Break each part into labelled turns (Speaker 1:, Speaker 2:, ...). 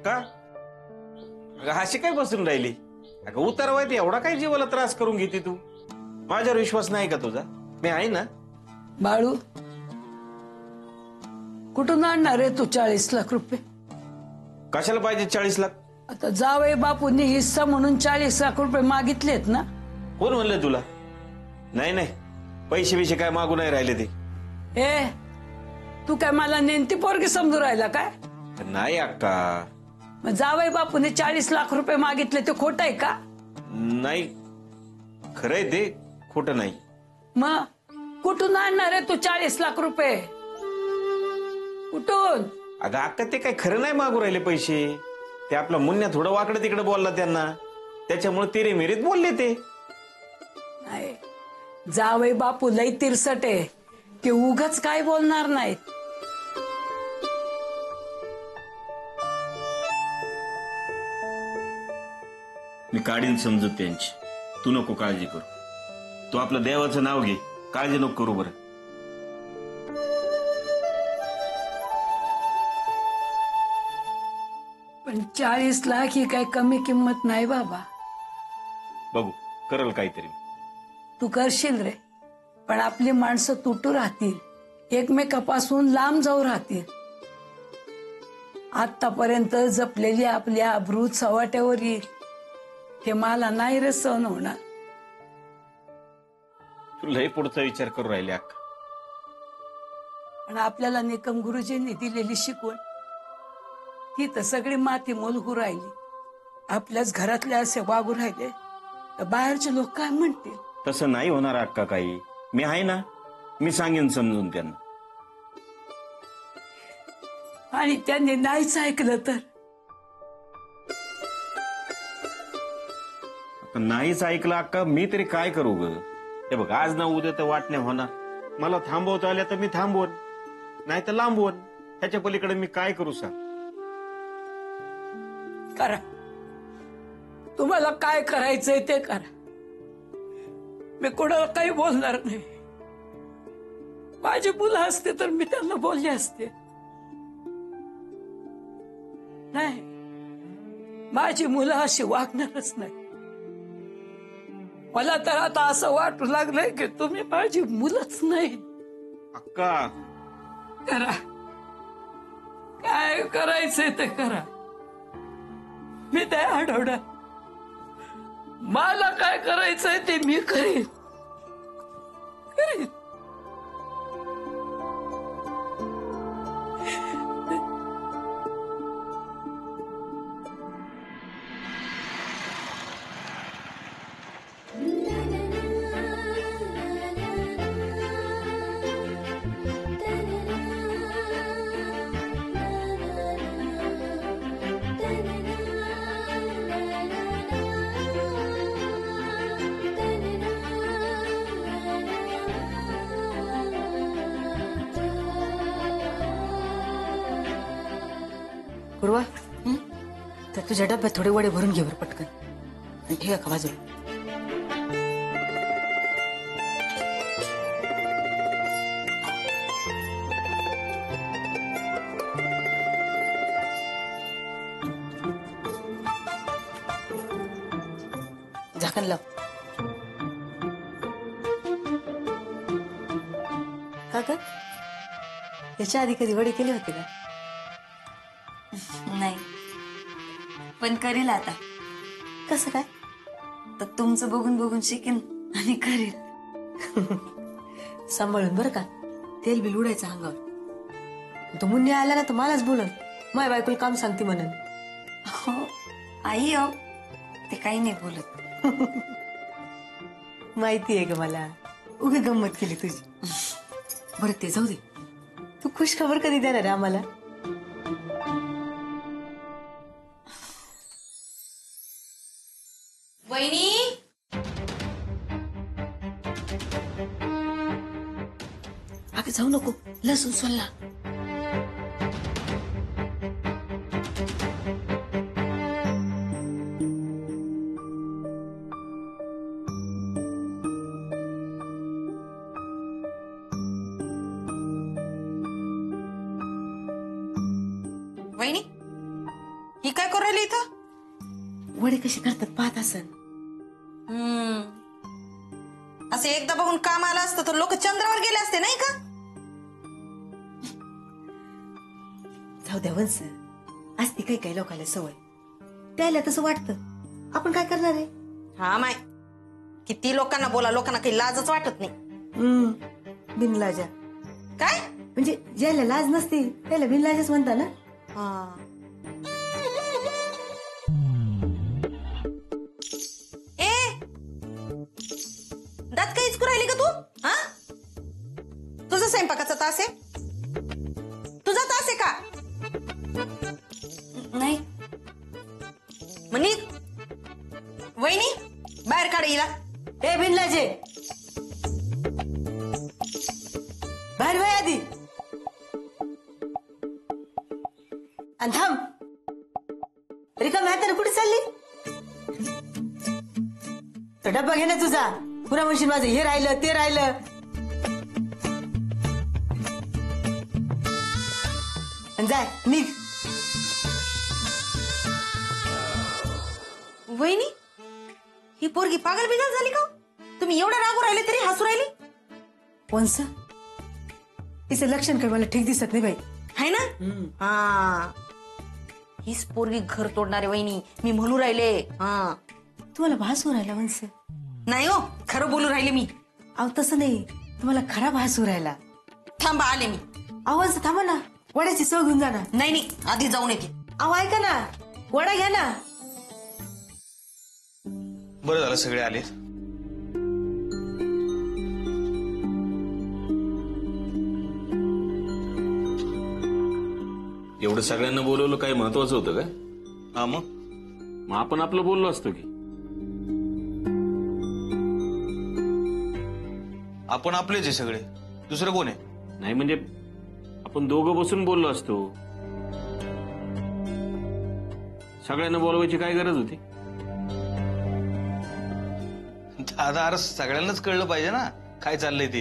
Speaker 1: का? अगं अशी काय बसून राहिली? अगं उतरवाय एवढा काय जीवाला त्रास करून घेते तू? माझ्यावर विश्वास नाही का तुझा? मी आहे ना.
Speaker 2: बाळू, कुठून आणणार आहे तू 40 लाख रुपये?
Speaker 1: कशाला पाहिजे 40 लाख?
Speaker 2: आता जावई बापूंनी हिस्सा म्हणून 40 लाख रुपये मागितलेत ना.
Speaker 1: कोण म्हणलं तुला? नाही नाही, पैसे बिशे काय मागू नाही राहिले ते.
Speaker 2: ए, तू काय मला नेमती पोरगी समजू राहिला काय?
Speaker 1: नाही अक्का.
Speaker 2: मग जावई बापूने 40 लाख रुपये मागितले ते खोट आहे का?
Speaker 1: नाही, खरंय ते, खोटं नाही.
Speaker 2: मग कुठून आणणार आहे तू 40 लाख रुपये? कुठून?
Speaker 1: अगं अक्का, ते काय खरं नाही मागू राहिले पैसे. ते आपला मुन्या थोडं वाकडं तिकडे बोलला त्यांना, त्याच्यामुळे तिरे मिरीत बोलले ते.
Speaker 2: नाही, जावई बापू लई तिरसट आहे, ते उगाच काय बोलणार नाहीत.
Speaker 1: मी काढीन समजत त्यांची, तू नको काळजी करू. तू आपलं देवाचं नाव घे, काळजी नको करू. बरं,
Speaker 2: पण 40 लाख ही काय कमी किंमत नाही बाबा.
Speaker 1: बघू करल काहीतरी.
Speaker 2: तू करशील रे, पण आपली माणसं तुटू राहतील, एकमेकापासून लांब जाऊ राहतील. आतापर्यंत जपलेली आपली अब्रू चव्हाट्यावर येईल. हे मला नाही रे सहन होणार.
Speaker 1: तू लय पुढचा विचार करू राहिले अक्का.
Speaker 2: पण आपल्याला निकम गुरुजींनी दिलेली शिकवण ती तर सगळी माती मोल होऊ राहिली. आपल्याच घरातले असे वागू राहिले तर बाहेरचे लोक काय म्हणतील?
Speaker 1: तसं नाही होणार अक्का काही. मी आहे ना, मी सांगेन समजून त्यांना.
Speaker 2: आणि त्यांनी नाहीच ऐकलं तर?
Speaker 1: नाहीच ऐकलं अक्का, मी तरी काय करू ग? हे बघ, आज ना उद्या तर वाटण्या होणार. मला थांबवता आल्या तर मी थांबवून, नाही तर लांबवून. ह्याच्या पलीकडे मी काय करू सांग?
Speaker 2: करा, तुम्हाला काय करायचंय ते करा. मी कोणाला काही बोलणार नाही. माझी मुलं असते तर मी त्यांना बोलले असते. नाही, माझी मुलं अशी वागणारच नाही. मला तर आता असं वाटू लागलंय की तुम्ही माझी मुलंच नाही.
Speaker 1: अक्का,
Speaker 2: करा, काय करायचंय ते करा. मी त्या आठवड्यात मला काय करायचंय ते मी करीन.
Speaker 3: पूर्वा, तर तुझ्या डब्यात थोडे वडे भरून घे बरं पटकन, आणि ठेवा का बाजूला. झाकण लाव. का ग, याच्या आधी कधी वडे केले होते का?
Speaker 4: नाही, पण करेल आता.
Speaker 3: कसं काय?
Speaker 4: तर तुमचं बघून बघून शिकेन आणि करेल.
Speaker 3: सांभाळून बरं का, तेल बिल उडायचं अंगावर. तो मुन्नी आला ना तर मलाच बोलन, माझ्या बायकोला काम सांगते म्हणून.
Speaker 4: हो आई, हो ते काही नाही बोलत.
Speaker 3: माहिती आहे का मला, उगी गंमत केली तुझी. बरं ते जाऊ दे, तू खुश खबर कधी देणार आहे आम्हाला?
Speaker 4: वहिनी,
Speaker 3: अगं जाऊ नको, लसूण सोलला.
Speaker 4: वहिनी, ही काय
Speaker 5: करू राहिली इथं?
Speaker 3: वडे कसे करतात पाहत असन.
Speaker 5: असं एकदा बघून काम आलं असतं तर लोक चंद्रावर गेले असते नाही का?
Speaker 3: जाऊ द्या वंस, असते काही काही लोकांना सवय. त्याला तसं वाटतं, आपण काय करणार आहे.
Speaker 5: हा माय, किती लोकांना बोला, लोकांना काही लाजच वाटत नाही.
Speaker 3: बिनलाजा
Speaker 5: काय?
Speaker 3: म्हणजे ज्याला लाज नसते त्याला बिनलाजच म्हणता ना.
Speaker 5: हा. ए, दात काहीच करू राहिली का तू? हा, तुझा स्वयंपाकाचा तास आहे? तुझा तास आहे का?
Speaker 4: नाही.
Speaker 5: म्हणी वहिनी बाहेर काढ हिला.
Speaker 3: ए बिनलाजे, बाहेर वय आधी. आणि थांब, रिकाम्या हाताने कुठे चालली? तो डब्बा घे ना तुझा. पुन्हा म्हणशील माझं हे राहिलं ते राहिलं. आणि जाय निघ.
Speaker 5: वहिनी, ही पोरगी पागल बिगल झाली का? तुम्ही एवढं रागू राहिले तरी हसू राहिली.
Speaker 3: वंस, तिचं लक्षण काय मला ठीक दिसत नाही बाई.
Speaker 5: है ना? हा, हीच पोरगी घर तोडणारे वहिनी, मी म्हणू राहिले. हा,
Speaker 3: तुम्हाला भास हो राहिला वंस.
Speaker 5: नाही हो, खरं बोलू राहिले मी.
Speaker 3: अहो तसं नाही, तुम्हाला खरा भास हो राहिला.
Speaker 5: थांबा, आले मी.
Speaker 3: अहो वंस थांबा ना, वड्याची चव घेऊन जा ना.
Speaker 5: नाही नाही, आधी जाऊन येते.
Speaker 3: अहो ऐका ना, वडा घ्या ना.
Speaker 6: बरं झालं सगळे आले.
Speaker 1: एवढं सगळ्यांना बोलवलं काही महत्वाचं होतं का?
Speaker 6: हा मग
Speaker 1: मग आपण आपलं बोललो असतो की.
Speaker 6: आपण आपलेच आहे सगळे, दुसरं कोण आहे?
Speaker 1: नाही म्हणजे आपण दोघं बसून बोललो असतो. सगळ्यांना बोलवायची काय गरज होती?
Speaker 6: दादा अरे सगळ्यांनाच कळलं पाहिजे ना काय चाललंय ते.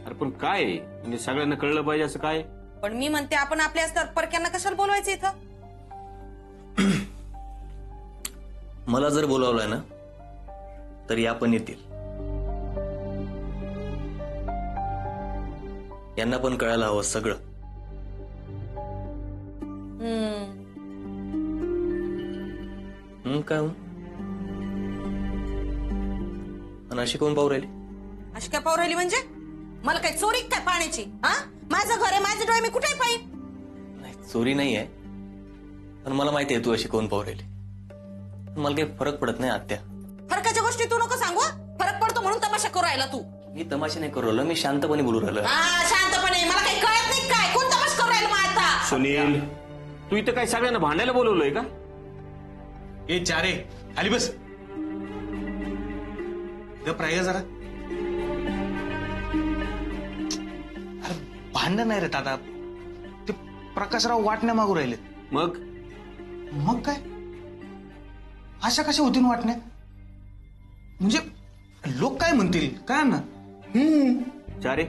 Speaker 1: अरे पण काय आहे? म्हणजे सगळ्यांना कळलं पाहिजे असं काय?
Speaker 5: पण मी म्हणते आपण आपले असतात परक्यांना कशाला बोलवायचं इथं?
Speaker 7: मला जर बोलावलंय ना तर या पण येतील. यांना पण कळायला हवं सगळं. काय हो? आणि अशी कोण पाहू राहिली?
Speaker 5: अशी काय पाहू राहिली म्हणजे? मला काय चोरी काय पाण्याची? हा, माझं घर आहे, माझे डोळे, मी कुठेही पाहिन.
Speaker 7: नाही चोरी नाही आहे, पण मला माहिती आहे तू अशी कोण पाहू राहिली. मला काही फरक पडत नाही आत्या.
Speaker 5: फरकाच्या गोष्टी तू नको सांगू. फरक पडतो म्हणून तमाशा करू राहिला तू.
Speaker 7: मी तमाशा नाही करू राहिलो, मी शांतपणे बोलू राहिलो.
Speaker 5: हा, शांतपणे. मला काही कळत नाही काय कोण तमाशा करू राहिला मग आता?
Speaker 1: सुनील, तू इथं काय सगळ्यांना भांडायला बोलवलंय का?
Speaker 6: ए चारे खाली बस. गप राही जरा. अरे भांडण नाही रे दादा, ते प्रकाशराव वाटण्या मागू राहिले.
Speaker 1: मग
Speaker 6: मग काय अशा कशा होतील वाटण्या? म्हणजे लोक काय म्हणतील काय ना.
Speaker 1: चारे,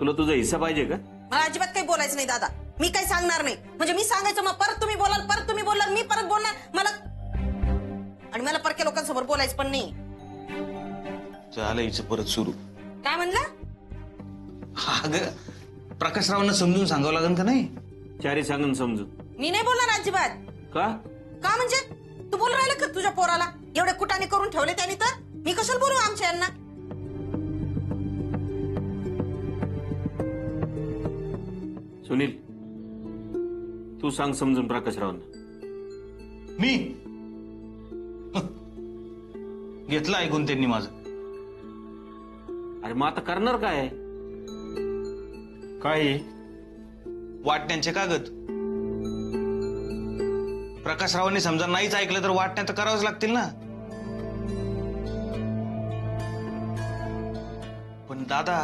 Speaker 1: तुला तुझा हिस्सा पाहिजे का?
Speaker 5: मला अजिबात काही बोलायचं नाही दादा. मी काही सांगणार नाही. म्हणजे मी सांगायचं मग परत तुम्ही बोलाल, परत तुम्ही बोलाल, मी परत बोलणार. मला आणि मला परक्या लोकांसमोर बोलायचं पण नाही.
Speaker 6: झालं हिचं परत सुरू.
Speaker 5: काय म्हणला?
Speaker 6: अगं प्रकाशरावांना समजून सांगावं लागेल का नाही?
Speaker 1: चारे सांगून समजून.
Speaker 5: मी नाही बोलणार अजिबात.
Speaker 1: का?
Speaker 5: का म्हणजे? तू बोलू राहिला का तुझ्या पोराला? एवढे कुटाने करून ठेवले त्यांनी, तर मी कशाला बोलू आमच्या यांना?
Speaker 1: सुनील, तू सांग समजून प्रकाशरावांना.
Speaker 6: मी घेतलं ऐकून त्यांनी माझं.
Speaker 1: अरे मग आता करणार काय? काय आहे?
Speaker 6: वाटण्यांचे कागद. प्रकाशरावांनी समजा नाहीच ऐकलं तर वाटण्या तर करावंच लागतील ना. पण दादा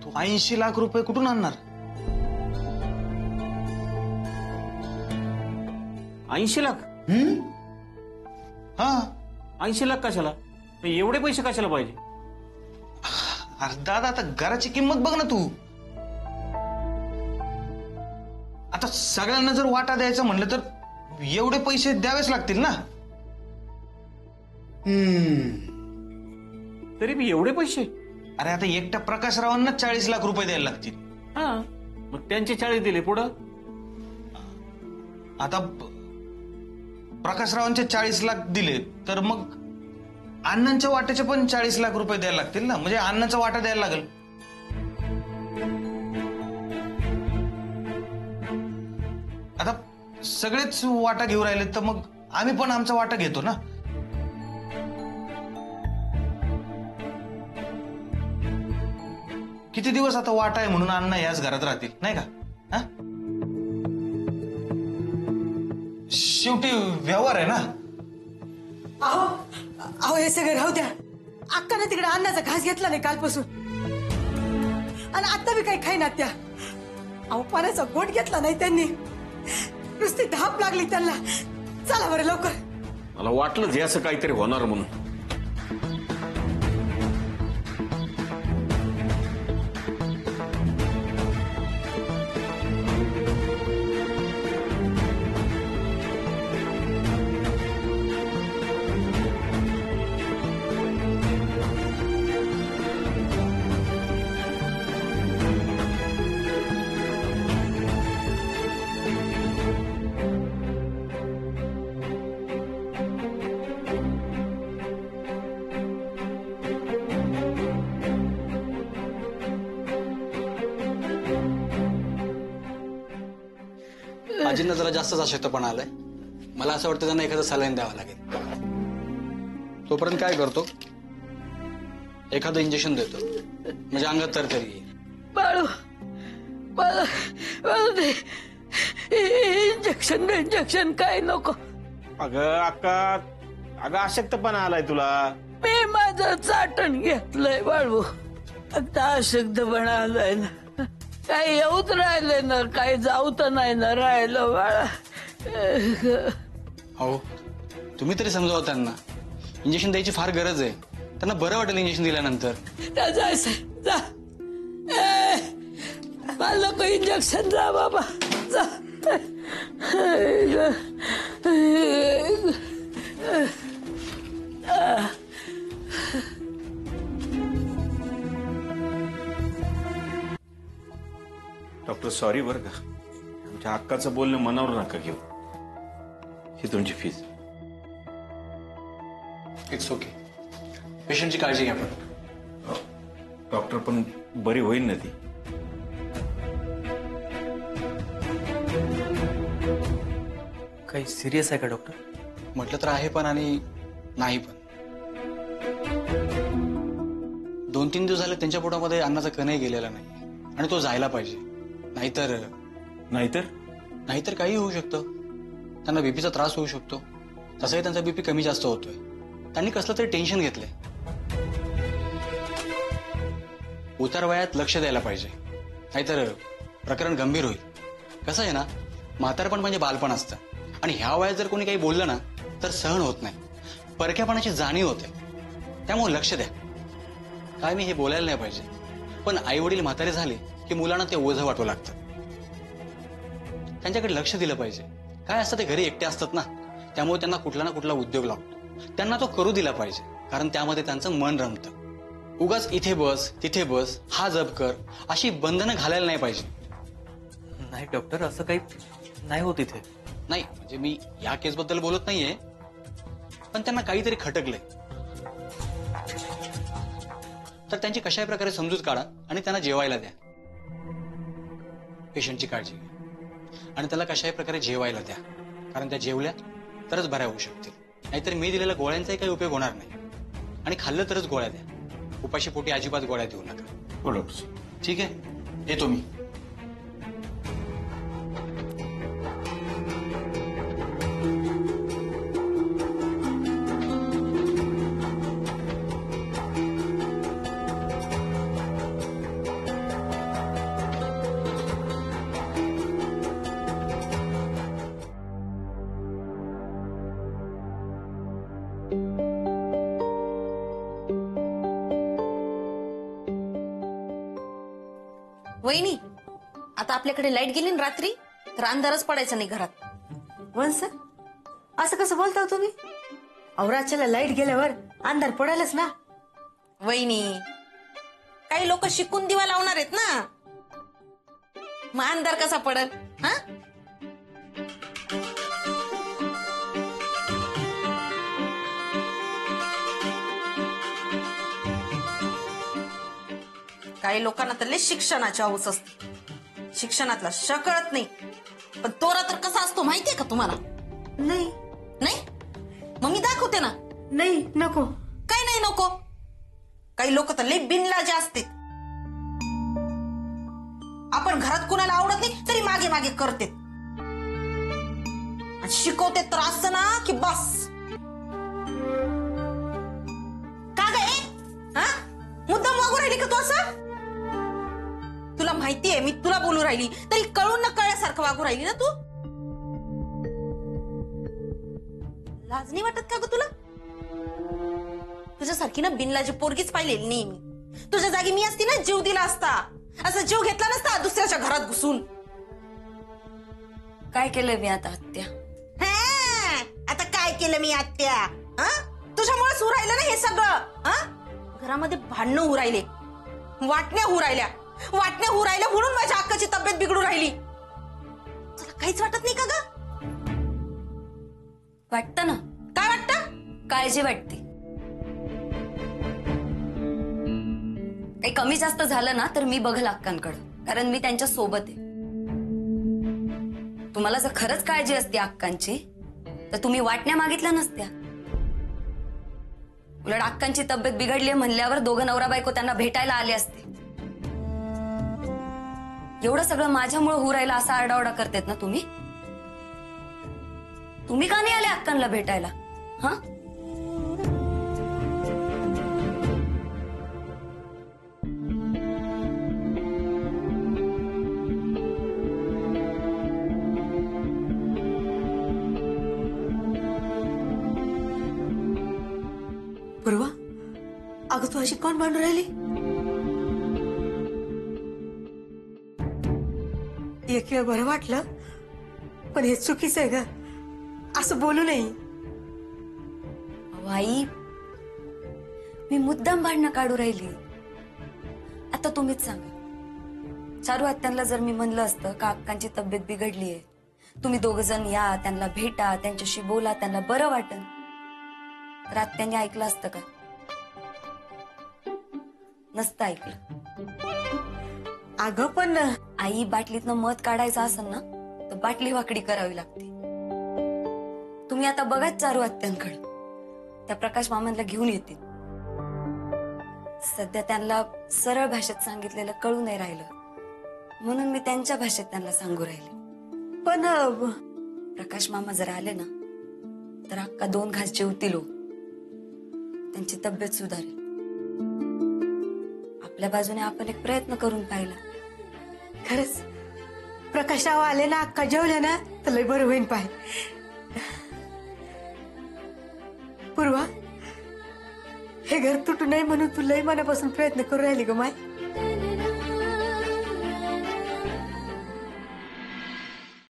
Speaker 6: तू 80 लाख रुपये कुठून आणणार?
Speaker 1: 80 लाख?
Speaker 6: हा
Speaker 1: 80 लाख कशाला? एवढे पैसे कशाला पाहिजे?
Speaker 6: अरे दादा आता घराची किंमत बघ ना तू. आता आता सगळ्यांना जर वाटा द्यायचं म्हणलं तर एवढे पैसे द्यावेच लागतील ना.
Speaker 1: तरी मी एवढे पैसे?
Speaker 6: अरे आता एकट्या प्रकाशरावांना 40 लाख रुपये द्यायला लागतील.
Speaker 1: हा, मग त्यांचे 40 दिले पुढं.
Speaker 6: आता प्रकाशरावांचे 40 लाख दिले तर मग अण्णांच्या वाट्याचे पण 40 लाख रुपये द्यायला लागतील ना. म्हणजे अण्णांचा वाटा द्यायला लागेल. आता सगळेच वाटा घेऊन राहिले तर मग आम्ही पण आमचा वाटा घेतो ना. किती दिवस आता वाटा आहे म्हणून अण्णा याच घरात राहतील नाही का? हा? शेवटी व्यवहार आहे ना.
Speaker 3: अहो अहो हे सगळं राहू द्या. अक्काने तिकडे अन्नाचा घास घेतला नाही कालपासून आणि आता बी काही खाईनात त्या. अहो पाण्याचा गोट घेतला नाही त्यांनी. नुसती धाप लागली त्यांना. चला बरं लवकर.
Speaker 1: मला वाटलंच हे असं काहीतरी होणार म्हणून.
Speaker 8: आजींना जरा जास्तच अशक्तपणा आलाय. मला असं वाटतं त्यांना एखादं सलाईन द्यावं लागेल. तोपर्यंत काय करतो, एखादं इंजेक्शन देतो म्हणजे अंगात तरतरी येईल.
Speaker 2: बाळू मला इंजेक्शन काय नको.
Speaker 1: अगं अक्का, अगं अशक्तपणा आलाय तुला.
Speaker 2: मी माझं चाटण घेतलंय बाळू. आता अशक्तपणा आलाय ना. काही येऊच राहिले ना, काही जाऊ तर नाही ना राहिलं बाळा.
Speaker 8: हो तुम्ही तरी समजावं त्यांना. इंजेक्शन द्यायची फार गरज आहे. त्यांना बरं वाटेल इंजेक्शन दिल्यानंतर.
Speaker 2: जायचं जा. मला नको इंजेक्शन. जा बाबा जा.
Speaker 1: डॉक्टर सॉरी बरं का, आमच्या अक्काचं बोलणं मनावर नका घेऊ. ही तुमची फीज.
Speaker 8: It's okay. पेशंटची काळजी घ्या पण.
Speaker 1: डॉक्टर पण बरी होईल ना ती.
Speaker 7: काही सिरियस आहे का डॉक्टर?
Speaker 8: म्हटलं तर आहे पण आणि नाही पण. 2-3 दिवस झाले त्यांच्या पोटामध्ये अन्नाचा कणही गेलेला नाही आणि तो जायला पाहिजे. नाहीतर नाहीतर काही होऊ शकतं. त्यांना बीपीचा त्रास होऊ शकतो. तसाही त्यांचा बीपी कमी जास्त होतोय. त्यांनी कसलं तरी टेन्शन घेतलंय. उतार वयात लक्ष द्यायला पाहिजे, नाहीतर प्रकरण गंभीर होईल. कसं आहे ना, म्हातारपण म्हणजे बालपण असतं आणि ह्या वयात जर कोणी काही बोललं ना तर सहन होत नाही. परक्यापणाची जाणीव होते. त्यामुळे लक्ष द्या. काय मी हे बोलायला नाही पाहिजे, पण आई वडील म्हातारे झाले की मुलांना ते ओझं वाटू लागतं. त्यांच्याकडे लक्ष दिलं पाहिजे. काय असतं, ते घरी एकटे असतात ना, त्यामुळे त्यांना कुठला ना कुठला उद्योग लागतो. त्यांना तो करू दिला पाहिजे, कारण त्यामध्ये त्यांचं मन रमतं. उगाच इथे बस तिथे बस, हा जप कर, अशी बंधनं घालायला नाही पाहिजे.
Speaker 7: नाही डॉक्टर, असं काही नाही होत इथे.
Speaker 8: नाही म्हणजे मी या केसबद्दल बोलत नाहीये, पण त्यांना काहीतरी खटकलंय. तर त्यांची कशाही प्रकारे समजूत काढा आणि त्यांना जेवायला द्या. पेशंटची काळजी घ्या आणि त्याला कशाही प्रकारे जेवायला द्या, कारण त्या जेवल्या तरच बऱ्या होऊ शकतील. नाहीतर मी दिलेल्या गोळ्यांचाही काही उपयोग होणार नाही. आणि खाल्लं तरच गोळ्या द्या. उपाशी पोटी अजिबात गोळ्या देऊ नका.
Speaker 1: हो डॉक्टर.
Speaker 8: ठीक आहे, येतो मी.
Speaker 5: वहिनी, आता आपल्याकडे लाईट गेली ना रात्री, तर अंधारच पडायचं नाही घरात.
Speaker 3: वंस असं कसं बोलता तुम्ही? औराच्याला लाईट गेल्यावर अंधार पडायलाच ना.
Speaker 5: वहिनी, काही लोक शिकून दिवा लावणार आहेत ना, मग अंधार कसा पडल? हा, काही लोकांना तर लय शिक्षणाची हौस असते, शिक्षणातला श कळत नाही. पण तोरा तर कसा असतो माहितीये का तुम्हाला?
Speaker 3: नाही
Speaker 5: नाही, मग मी दाखवते ना.
Speaker 3: नाही नको.
Speaker 5: काय नाही नको? काही लोक तर लय बिनलाजे असते. आपण घरात कुणाला आवडत नाही तरी मागे मागे करते, शिकवते तर असं ना की बस. का ग हा, मुद्दाम वागू राहिली का तू असं? तुला माहितीये मी तुला बोलू राहिली तरी कळून न कळल्यासारखं वागू राहिली ना तू. लाज नाही वाटत का ग तुला? तुझ्यासारखी ना बिनलाजी पोरगीच पाहिलेली नाही मी. तुझ्या जागी मी असती ना जीव दिला असता, असं जीव घेतला नसता दुसऱ्याच्या घरात घुसून.
Speaker 4: काय केलंय मी आता आत्या?
Speaker 5: आता काय केलं मी आत्या? तुझ्यामुळेच होऊ राहिलं ना हे सगळं. घरामध्ये भांडणं होऊ राहिले, वाटण्या होऊ राहिल्या म्हणून माझ्या अक्काची तब्येत बिघडू राहिली. तुला काहीच वाटत नाही का ग?
Speaker 4: वाटतं ना.
Speaker 5: काय वाटतं?
Speaker 4: काळजी वाटते. काही कमी जास्त झालं ना तर मी बघल अक्कांकडं, कारण मी त्यांच्या सोबत आहे. तुम्हाला जर खरंच काळजी असते अक्कांची तर तुम्ही वाटण्या मागितल्या नसत्या. उलट अक्कांची तब्येत बिघडली म्हणल्यावर दोघं नवरा बायको त्यांना भेटायला आले असते. एवढं सगळं माझ्यामुळे होऊ राहिलं असा आरडाओरडा करतेत ना तुम्ही. तुम्ही का नाही आले अक्कांना भेटायला? हा,
Speaker 3: पूर्वा, अगं तू अशी कोण भांडू राहिली? एक वेळ बरं वाटलं, पण हे चुकीचं आहे ग, असं बोलू नये.
Speaker 4: आई, मी मुद्दाम भांडणं काढू राहिली. आता तुम्हीच सांगा, चारू आत्यांना जर मी म्हणलं असतं का अक्कांची तब्येत बिघडलीये, तुम्ही दोघ जण या, त्यांना भेटा, त्यांच्याशी बोला, त्यांना बरं वाटन, तर आत्यांनी ऐकलं असतं का? नसतं ऐकलं.
Speaker 3: अगं पण
Speaker 4: आई, बाटलीतनं मध काढायचं असेल ना तर बाटली वाकडी करावी लागते. तुम्ही आता बघाच चारू आत्यांकडे, त्या प्रकाश मामांना घेऊन येतील. सध्या त्यांना सरळ भाषेत सांगितलेलं कळू नाही राहिलं, म्हणून मी त्यांच्या भाषेत त्यांना सांगू राहिले.
Speaker 3: पण
Speaker 4: प्रकाश मामा जर आले ना तर अक्का 2 घास जेवतील हो, त्यांची तब्येत सुधारेल. आपल्या बाजूने आपण एक प्रयत्न करून पाहिला.
Speaker 3: खरंच प्रकाशराव आले ना, अक्का जेवल्या ना तर लय बरं होईन. पाय पूर्वा, हे घर तुटू नये म्हणून तू लय मनापासून प्रयत्न करू राहिली ग माय.